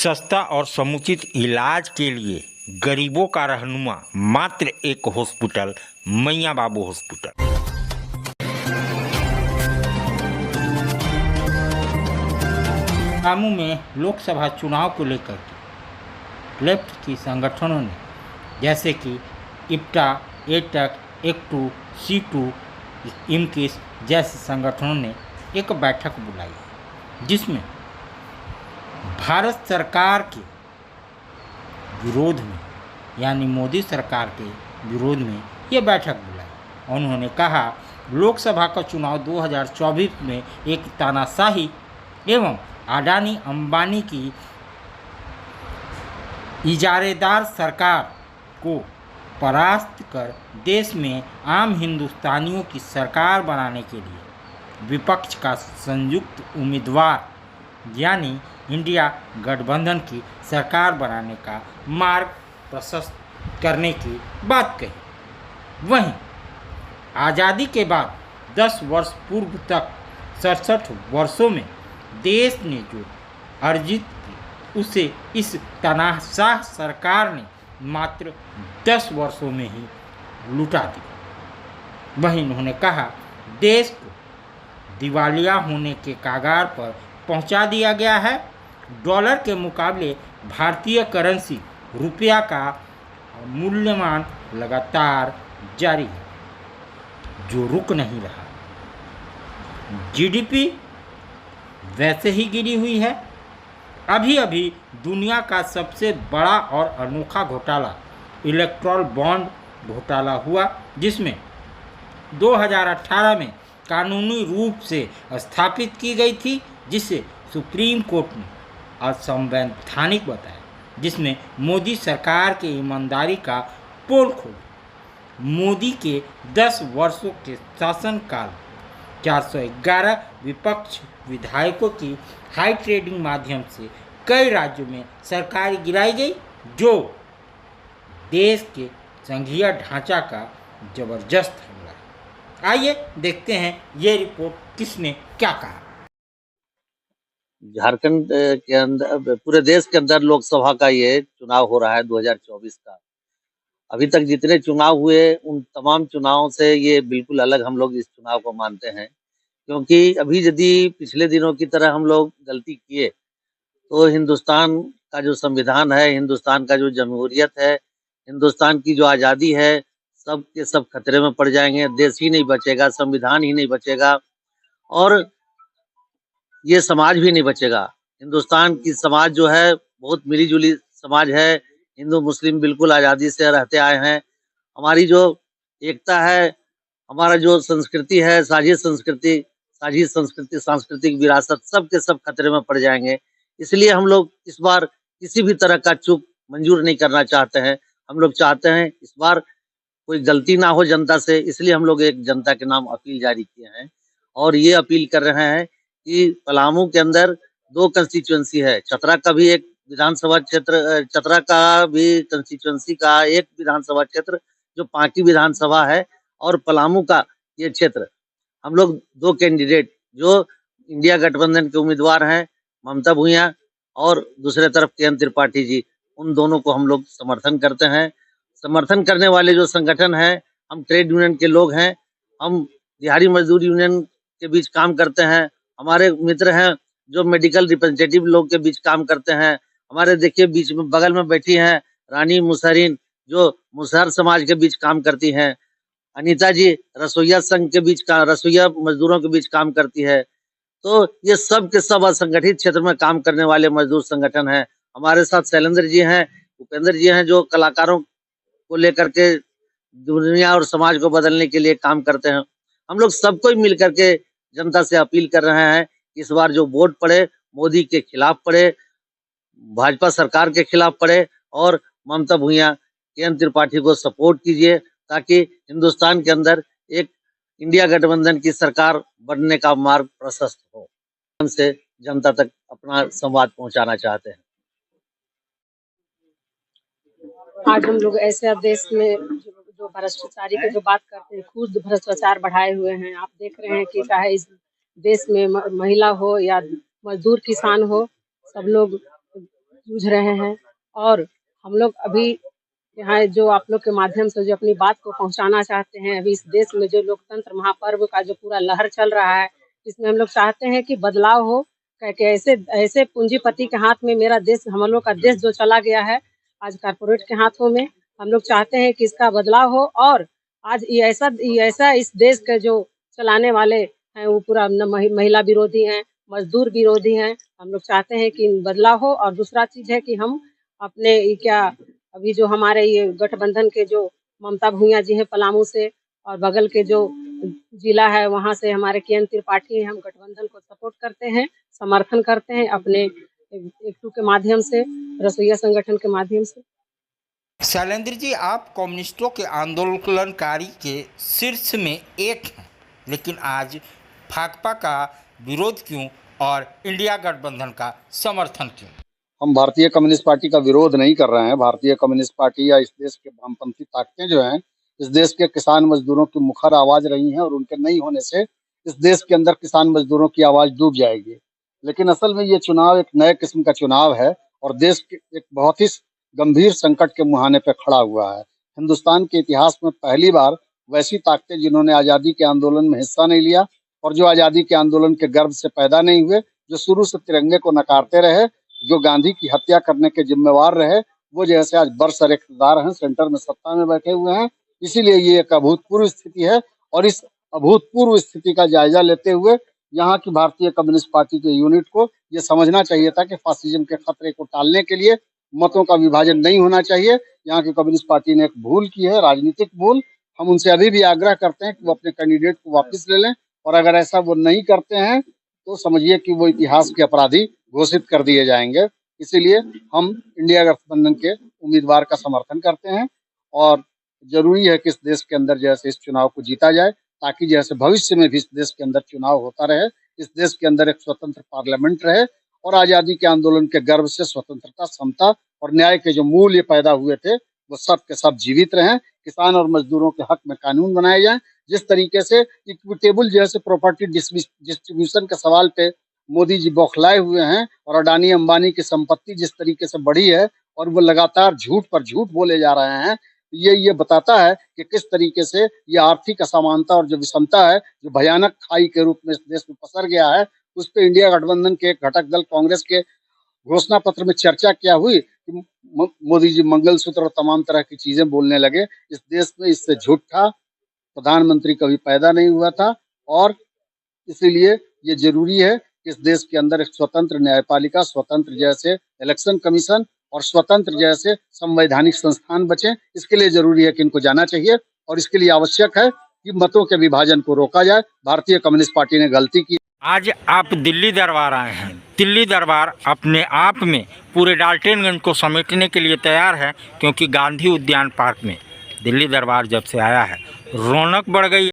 सस्ता और समुचित इलाज के लिए गरीबों का रहनुमा मात्र एक हॉस्पिटल, मैया बाबू हॉस्पिटल। पलामू में लोकसभा चुनाव को लेकर लेफ्ट की संगठनों ने जैसे कि इप्टा, एटक, एक्टू, C2, इमकिस जैसे संगठनों ने एक बैठक बुलाई जिसमें भारत सरकार के विरोध में यानी मोदी सरकार के विरोध में ये बैठक बुलाई। उन्होंने कहा लोकसभा का चुनाव 2024 में एक तानाशाही एवं अडानी अंबानी की इजारेदार सरकार को परास्त कर देश में आम हिंदुस्तानियों की सरकार बनाने के लिए विपक्ष का संयुक्त उम्मीदवार यानी इंडिया गठबंधन की सरकार बनाने का मार्ग प्रशस्त करने की बात कही। वहीं आज़ादी के बाद 10 वर्ष पूर्व तक 67 वर्षों में देश ने जो अर्जित की उसे इस तानाशाह सरकार ने मात्र 10 वर्षों में ही लुटा दिया। वहीं उन्होंने कहा देश को दिवालिया होने के कगार पर पहुंचा दिया गया है। डॉलर के मुकाबले भारतीय करेंसी रुपया का मूल्यमान लगातार जारी है जो रुक नहीं रहा। जीडीपी वैसे ही गिरी हुई है। अभी अभी दुनिया का सबसे बड़ा और अनोखा घोटाला इलेक्ट्रल बॉन्ड घोटाला हुआ जिसमें 2018 में कानूनी रूप से स्थापित की गई थी जिसे सुप्रीम कोर्ट ने असंवैधानिक बताया, जिसमें मोदी सरकार की ईमानदारी का पोल खोला। मोदी के 10 वर्षों के शासनकाल 411 विपक्ष विधायकों की हाई ट्रेडिंग माध्यम से कई राज्यों में सरकार गिराई गई जो देश के संघीय ढांचा का जबरदस्त हमला है। आइए देखते हैं ये रिपोर्ट किसने क्या कहा। झारखंड के अंदर पूरे देश के अंदर लोकसभा का ये चुनाव हो रहा है 2024 का। अभी तक जितने चुनाव हुए उन तमाम चुनावों से ये बिल्कुल अलग हम लोग इस चुनाव को मानते हैं, क्योंकि अभी यदि पिछले दिनों की तरह हम लोग गलती किए तो हिंदुस्तान का जो संविधान है, हिंदुस्तान का जो जमहूरियत है, हिंदुस्तान की जो आज़ादी है, सब के सब खतरे में पड़ जाएंगे। देश ही नहीं बचेगा, संविधान ही नहीं बचेगा और ये समाज भी नहीं बचेगा। हिंदुस्तान की समाज जो है बहुत मिली-जुली समाज है। हिंदू मुस्लिम बिल्कुल आज़ादी से रहते आए हैं। हमारी जो एकता है, हमारा जो संस्कृति है, साझी संस्कृति, सांस्कृतिक विरासत सब के सब खतरे में पड़ जाएंगे। इसलिए हम लोग इस बार किसी भी तरह का चूक मंजूर नहीं करना चाहते हैं। हम लोग चाहते हैं इस बार कोई गलती ना हो जनता से, इसलिए हम लोग एक जनता के नाम अपील जारी किए हैं और ये अपील कर रहे हैं कि पलामू के अंदर 2 कंस्टिट्यूएंसी है। चतरा का भी एक विधानसभा क्षेत्र, चतरा का भी कंस्टिट्यूएंसी का एक विधानसभा क्षेत्र जो पांकी विधानसभा है और पलामू का ये क्षेत्र। हम लोग 2 कैंडिडेट जो इंडिया गठबंधन के उम्मीदवार हैं, ममता भूया और दूसरे तरफ के त्रिपाठी जी, उन दोनों को हम लोग समर्थन करते हैं। समर्थन करने वाले जो संगठन हैं, हम ट्रेड यूनियन के लोग हैं, हम दिहाड़ी मजदूर यूनियन के बीच काम करते हैं। हमारे मित्र हैं जो मेडिकल रिप्रेजेंटेटिव लोग के बीच काम करते हैं। हमारे देखिए बीच में बगल में बैठी हैं रानी मुसहरीन जो मुसहर समाज के बीच काम करती हैं। अनीता जी रसोईया संघ के बीच का रसोईया मजदूरों के बीच काम करती है। तो ये सब के सब असंगठित क्षेत्र में काम करने वाले मजदूर संगठन हैं। हमारे साथ शैलेंद्र जी हैं, उपेंद्र जी हैं जो कलाकारों को लेकर के दुनिया और समाज को बदलने के लिए काम करते हैं। हम लोग सबको ही मिल करके जनता से अपील कर रहे हैं इस बार जो वोट पड़े मोदी के खिलाफ पड़े, भाजपा सरकार के खिलाफ पड़े और ममता भूया त्रिपाठी को सपोर्ट कीजिए ताकि हिंदुस्तान के अंदर एक इंडिया गठबंधन की सरकार बनने का मार्ग प्रशस्त हो। हमसे जनता तक अपना संवाद पहुंचाना चाहते हैं। आज हम लोग ऐसे अब देश में जो भ्रष्टाचारी की जो बात करते हैं, खुद भ्रष्टाचार बढ़ाए हुए हैं। आप देख रहे हैं कि चाहे इस देश में महिला हो या मजदूर किसान हो, सब लोग जूझ रहे हैं। और हम लोग अभी यहाँ जो आप लोग के माध्यम से जो अपनी बात को पहुंचाना चाहते हैं, अभी इस देश में जो लोकतंत्र महापर्व का जो पूरा लहर चल रहा है, इसमें हम लोग चाहते हैं कि बदलाव हो। कि ऐसे ऐसे पूंजीपति के हाथ में मेरा देश, हम लोग का देश जो चला गया है आज कारपोरेट के हाथों में, हम लोग चाहते हैं कि इसका बदलाव हो। और आज ये ऐसा इस देश के जो चलाने वाले हैं वो पूरा महिला विरोधी हैं, मजदूर विरोधी हैं। हम लोग चाहते हैं कि बदलाव हो। और दूसरा चीज है कि हम अपने अभी जो हमारे ये गठबंधन के जो ममता भूया जी हैं पलामू से, और बगल के जो जिला है वहाँ से हमारे के एन त्रिपाठी हैं, हम गठबंधन को सपोर्ट करते हैं, समर्थन करते हैं अपने एकटू के माध्यम से, रसोईया संगठन के माध्यम से। शैलेंद्र जी, आप कम्युनिस्टों के आंदोलनकारी के शीर्ष में एक हैं, लेकिन आज भाकपा का विरोध क्यों और इंडिया गठबंधन का समर्थन क्यों? हम भारतीय कम्युनिस्ट पार्टी का विरोध नहीं कर रहे हैं। भारतीय कम्युनिस्ट पार्टी या इस देश के वामपंथी ताकतें जो हैं, इस देश के किसान मजदूरों की मुखर आवाज रही हैं और उनके नहीं होने से इस देश के अंदर किसान मजदूरों की आवाज डूब जाएगी। लेकिन असल में ये चुनाव एक नए किस्म का चुनाव है और देश के एक बहुत ही गंभीर संकट के मुहाने पे खड़ा हुआ है। हिंदुस्तान के इतिहास में पहली बार वैसी ताकतें जिन्होंने आज़ादी के आंदोलन में हिस्सा नहीं लिया और जो आज़ादी के आंदोलन के गर्भ से पैदा नहीं हुए, जो शुरू से तिरंगे को नकारते रहे, जो गांधी की हत्या करने के जिम्मेवार रहे, वो जैसे आज बरसर इक़्तिदार हैं, सेंटर में सत्ता में बैठे हुए हैं। इसीलिए ये एक अभूतपूर्व स्थिति है और इस अभूतपूर्व स्थिति का जायजा लेते हुए यहाँ की भारतीय कम्युनिस्ट पार्टी के यूनिट को ये समझना चाहिए था कि फासिज्म के खतरे को टालने के लिए मतों का विभाजन नहीं होना चाहिए। यहाँ की कम्युनिस्ट पार्टी ने एक भूल की है, राजनीतिक भूल। हम उनसे अभी भी आग्रह करते हैं कि वो अपने कैंडिडेट को वापस ले लें और अगर ऐसा वो नहीं करते हैं तो समझिए कि वो इतिहास के अपराधी घोषित कर दिए जाएंगे। इसीलिए हम इंडिया गठबंधन के उम्मीदवार का समर्थन करते हैं और जरूरी है कि इस देश के अंदर जैसे इस चुनाव को जीता जाए ताकि जैसे भविष्य में भी इस देश के अंदर चुनाव होता रहे, इस देश के अंदर एक स्वतंत्र पार्लियामेंट रहे और आजादी के आंदोलन के गर्व से स्वतंत्रता, समता और न्याय के जो मूल्य पैदा हुए थे वो सब के सब जीवित रहें। किसान और मजदूरों के हक में कानून बनाए जाएं। जिस तरीके से इक्विटेबल जैसे प्रॉपर्टी डिस्ट्रीब्यूशन के सवाल पे मोदी जी बौखलाए हुए हैं और अडानी अंबानी की संपत्ति जिस तरीके से बढ़ी है और वो लगातार झूठ पर झूठ बोले जा रहे हैं, ये बताता है कि किस तरीके से ये आर्थिक असमानता और जो विषमता है, जो भयानक खाई के रूप में इस देश में पसर गया है, उस पर इंडिया गठबंधन के एक घटक दल कांग्रेस के घोषणा पत्र में चर्चा क्या हुई कि मोदी जी मंगलसूत्र और तमाम तरह की चीजें बोलने लगे। इस देश में इससे झूठा प्रधानमंत्री कभी पैदा नहीं हुआ था और इसीलिए ये जरूरी है कि इस देश के अंदर एक स्वतंत्र न्यायपालिका, स्वतंत्र जैसे इलेक्शन कमीशन और स्वतंत्र जैसे संवैधानिक संस्थान बचे। इसके लिए जरूरी है कि इनको जाना चाहिए और इसके लिए आवश्यक है कि मतों के विभाजन को रोका जाए। भारतीय कम्युनिस्ट पार्टी ने गलती की। आज आप दिल्ली दरबार आए हैं। दिल्ली दरबार अपने आप में पूरे डाल्टनगंज को समेटने के लिए तैयार है, क्योंकि गांधी उद्यान पार्क में दिल्ली दरबार जब से आया है रौनक बढ़ गई।